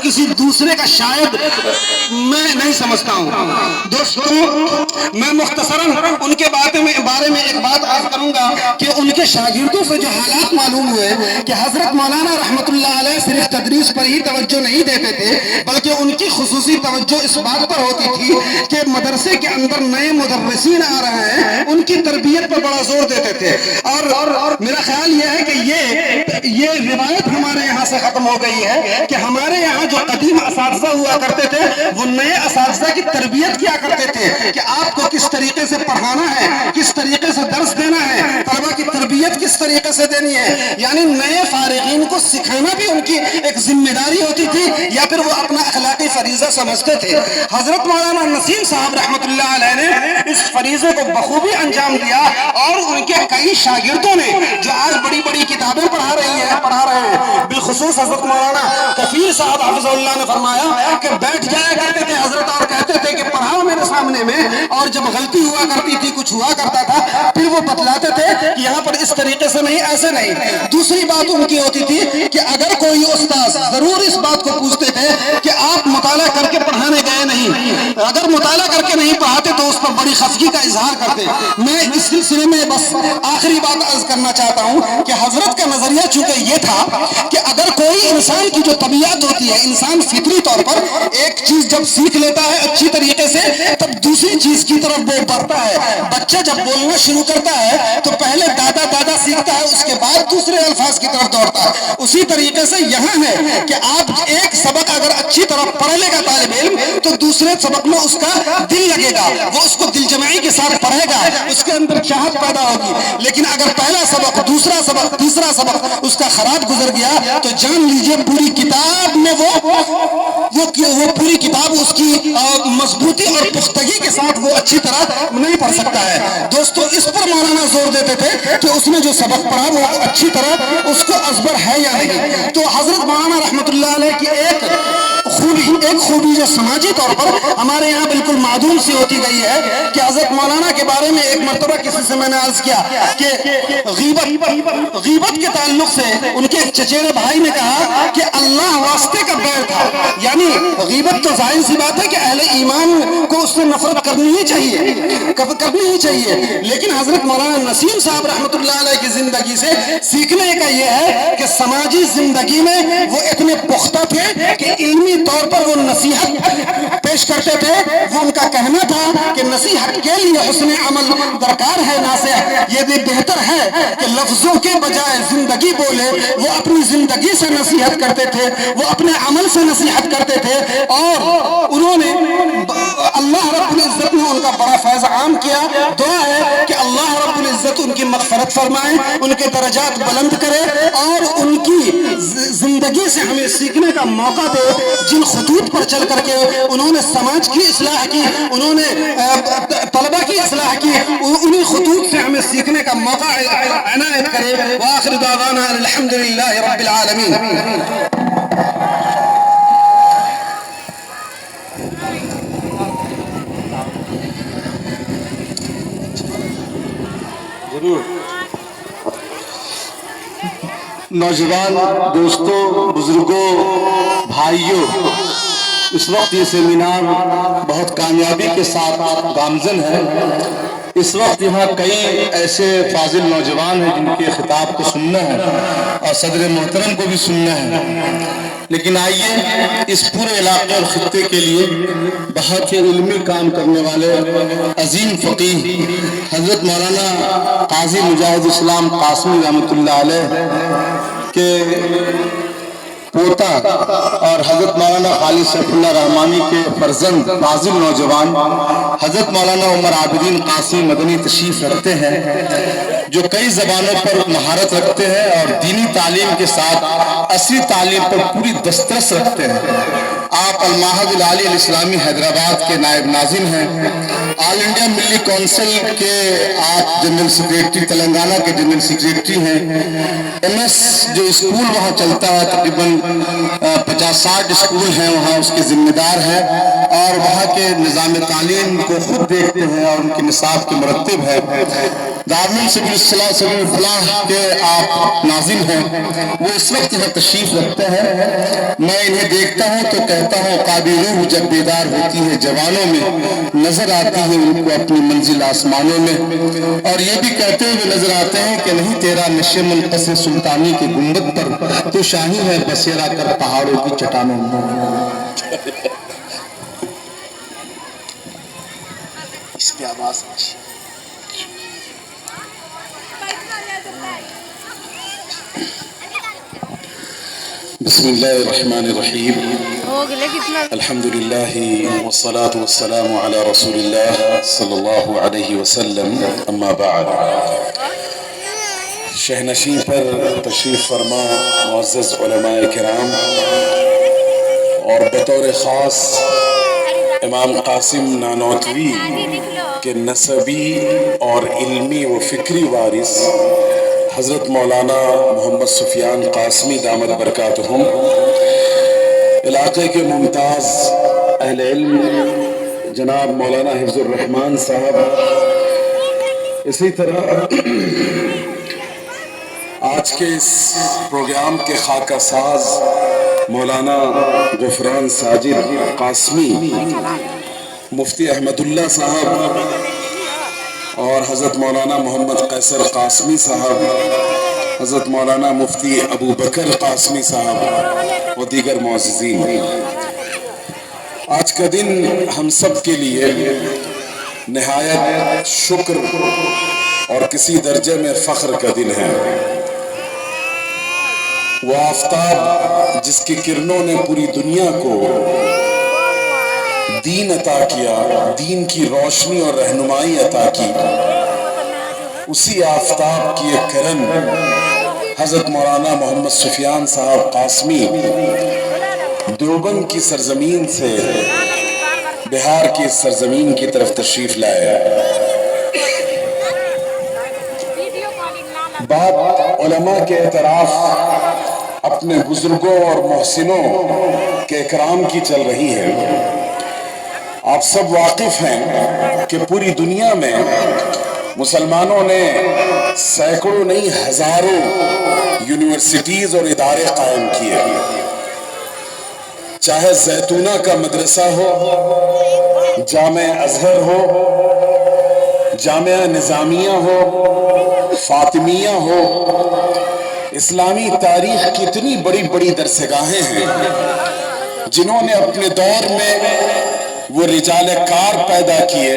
کسی دوسرے کا شاید میں نہیں سمجھتا ہوں۔ دوستوں میں مختصراً ان کے بارے میں ایک بات عرض کروں گا کہ ان کے شاگردوں سے جو حالات معلوم ہوئے کہ حضرت مولانا رحمت اللہ علیہ صرف تدریس پر ہی توجہ نہیں دیتے تھے، بلکہ ان کی خصوصی توجہ اس بات پر ہوتی تھی کہ مدرسے کے اندر نئے مدرسین آ رہے ہیں، ان کی تربیت پر بڑا زور دیتے تھے۔ اور میرا خیال یہ ہے کہ یہ روایت ہمارے یہاں سے ختم ہو گئی ہے کہ ہمارے یہاں جو قدیم اساتذہ ہوا کرتے تھے وہ نئے اساتذہ کی تربیت کیا کرتے تھے کہ آپ کو کس طریقے سے پڑھانا ہے، کس طریقے سے درس دینا ہے، طلبہ کی تربیت کس طریقے سے دینی ہے، یعنی نئے فارغین کو سکھانا بھی ان کی ایک ذمہ داری ہوتی تھی یا پھر وہ اپنا اخلاقی فریضہ سمجھتے تھے۔ حضرت مولانا نسیم صاحب رحمۃ اللہ علیہ نے اس فریضے کو بخوبی انجام دیا اور ان کے کئی شاگردوں نے جو آج بڑی بڑی کتابیں پڑھا رہے ہیں، بالخصوص حضرت مولانا کفیل صاحب حفظ اللہ نے فرمایا کہ بیٹھ جایا کرتے تھے حضرت اور کہتے تھے کہ پڑھاؤ میرے سامنے میں، اور جب غلطی ہوا کرتی تھی، کچھ ہوا کرتا تھا، پھر وہ بتلاتے تھے کہ یہاں پر اس طریقے سے نہیں، ایسے نہیں۔ دوسری بات ان کی ہوتی تھی کہ اگر کوئی استاذ ضرور اس بات کو پوچھتے تھے کہ آپ مطالعہ کر کے پڑھانے گئے نہیں، اگر مطالعہ کر کے نہیں پڑھاتے تو اس پر بڑی خفگی کا اظہار کرتے۔ میں اس سلسلے میں بس آخری بات عرض کرنا چاہتا ہوں کہ حضرت کا نظریہ چونکہ یہ تھا کہ اگر کوئی انسان کی جو طبیعت ہوتی ہے، انسان فطری طور پر ایک چیز جب سیکھ لیتا ہے اچھی طریقے سے تب دوسری چیز کی طرف وہ بڑھتا ہے۔ بچہ جب بولنا شروع کرتا ہے تو پہلے دادا دادا سیکھتا ہے، اس کے بعد دوسرے الفاظ کی طرف دوڑتا ہے۔ اسی طریقے سے یہاں ہے کہ آپ ایک سبق اگر اچھی طرح پڑھ لے گا طالب علم تو دوسرے سبق میں اس کا دل لگے گا، وہ اس کو دل جمعی کے ساتھ پڑھے گا، اس کے اندر چاہت پیدا ہوگی۔ لیکن اگر پہلا سبق، دوسرا سبق، تیسرا سبق اس کا خراب گزر گیا تو جان لیجئے پوری کتاب میں وہ پوری کتاب اس کی مضبوطی اور پختگی کے ساتھ وہ اچھی طرح نہیں پڑھ سکتا ہے۔ دوستو اس پر مولانا زور دیتے تھے کہ اس نے جو سبق پڑھا وہ اچھی طرح اس کو ازبر ہے یا نہیں۔ تو حضرت مولانا رحمت اللہ علیہ کی ایک خوبی جو سماجی طور پر ہمارے یہاں بالکل معدوم سی ہوتی گئی ہے کہ حضرت مولانا کے بارے میں ایک مرتبہ کسی سے میں نے عرض کیا کہ غیبت کے تعلق سے ان کے چچیرے بھائی نے کہا کہ اللہ واسطے کا بیر تھا، یعنی غیبت تو ظاہر سی بات ہے کہ اہل ایمان کو اس سے نفرت کرنی ہی چاہیے، لیکن حضرت مولانا نسیم صاحب رحمۃ اللہ علیہ کی زندگی سے سیکھنے کا یہ ہے کہ سماجی زندگی میں وہ اتنے پختہ تھے کہ علمی طور پر وہ نصیحت پیش کرتے تھے۔ وہ ان کا کہنا تھا کہ نصیحت کے لیے حسن عمل درکار ہے، ناصح یہ بھی بہتر ہے کہ لفظوں کے بجائے زندگی بولے۔ وہ اپنی زندگی سے نصیحت کرتے تھے، وہ اپنے عمل سے نصیحت کرتے تھے، اور انہوں نے اللہ رب العزت نے ان کا بڑا فیض عام کیا۔ دعا ہے کہ اللہ رب العزت ان کی مغفرت فرمائے، ان کے درجات بلند کرے اور ان کی زندگی سے ہمیں سیکھنے کا موقع دے۔ جن خطوط پر چل کر کے انہوں نے سماج کی اصلاح کی، انہوں نے طلبہ کی اصلاح کی، انہی خطوط سے ہمیں سیکھنے کا موقع عنایت کرے۔ وآخر دعوانا الحمدللہ رب العالمین۔ نوجوان دوستوں، بزرگوں، بھائیوں، اس وقت یہ سیمینار بہت کامیابی کے ساتھ گامزن ہے۔ اس وقت یہاں کئی ایسے فاضل نوجوان ہیں جن کے خطاب کو سننا ہے اور صدر محترم کو بھی سننا ہے، لیکن آئیے اس پورے علاقے اور خطے کے لیے بہت ہی علمی کام کرنے والے عظیم فقیہ حضرت مولانا قاضی مجاہد اسلام قاسمی رحمۃ اللہ علیہ کے پوتا اور حضرت مولانا خالد سیف اللہ رحمانی کے فرزند فاضل نوجوان حضرت مولانا عمر عابدین قاسمی مدنی تشریف رکھتے ہیں، جو کئی زبانوں پر مہارت رکھتے ہیں اور دینی تعلیم کے ساتھ عصری تعلیم پر پوری دسترس رکھتے ہیں۔ آپ المعہد العالی الاسلامی حیدرآباد کے نائب ناظم ہیں، آل انڈیا ملی کونسل کے آپ جنرل سیکریٹری، تلنگانہ کے جنرل سیکریٹری ہیں، ایم ایس جو اسکول وہاں چلتا ہے تقریباً 50-60 اسکول ہیں وہاں اس کے ذمہ دار ہیں، اور وہاں کے نظام تعلیم کو خود دیکھتے ہیں اور ان کے نصاب کے مرتب ہے۔ دارالعلوم سبیل الصلاح سبیل الفلاح کے آپ ناظم ہیں، وہ اس وقت یہاں تشریف رکھتے ہیں۔ میں انہیں دیکھتا ہوں تو کہتا ہوں قابل روح جب بیدار ہوتی ہے جوانوں میں، نظر آتی ہے ان کو اپنی منزل آسمانوں میں، اور یہ بھی کہتے ہوئے نظر آتے ہیں کہ نہیں تیرا نشے منقص سلطانی کے گنبد پر، تو شاہی ہے بسیرا کر پہاڑوں کی چٹانوں میں۔ اس پہ آواز بسم اللہ الرحمن الرحیم، الحمدللہ والصلاة والسلام علی رسول اللہ صلی اللہ علیہ وسلم، اما بعد۔ شہنشین پر تشریف فرما معزز علماء کرام، اور بطور خاص امام قاسم نانوتوی کے نسبی اور علمی و فکری وارث حضرت مولانا محمد سفیان قاسمی دامت برکاتہم، علاقے کے ممتاز اہل علم جناب مولانا حفظ الرحمان صاحب، اسی طرح آج کے اس پروگرام کے خاکہ ساز مولانا غفران ساجد قاسمی، مفتی احمد اللہ صاحب، اور حضرت مولانا محمد قیصر قاسمی صاحب، حضرت مولانا مفتی ابو بکر قاسمی صاحب و دیگر معززین، آج کا دن ہم سب کے لیے نہایت شکر اور کسی درجے میں فخر کا دن ہے۔ وہ آفتاب جس کی کرنوں نے پوری دنیا کو دین عطا کیا، دین کی روشنی اور رہنمائی عطا کی، اسی آفتاب کی ایک کرن حضرت مولانا محمد سفیان صاحب قاسمی دیوبند کی سرزمین سے بہار کی سرزمین کی طرف تشریف لائے۔ بات علماء کے اعتراف اپنے بزرگوں اور محسنوں کے اکرام کی چل رہی ہے۔ آپ سب واقف ہیں کہ پوری دنیا میں مسلمانوں نے سینکڑوں نہیں ہزاروں یونیورسٹیز اور ادارے قائم کیے، چاہے زیتونہ کا مدرسہ ہو، جامع ازہر ہو، جامعہ نظامیہ ہو، فاطمیہ ہو، اسلامی تاریخ کی اتنی بڑی بڑی درسگاہیں ہیں جنہوں نے اپنے دور میں وہ رجال کار پیدا کیے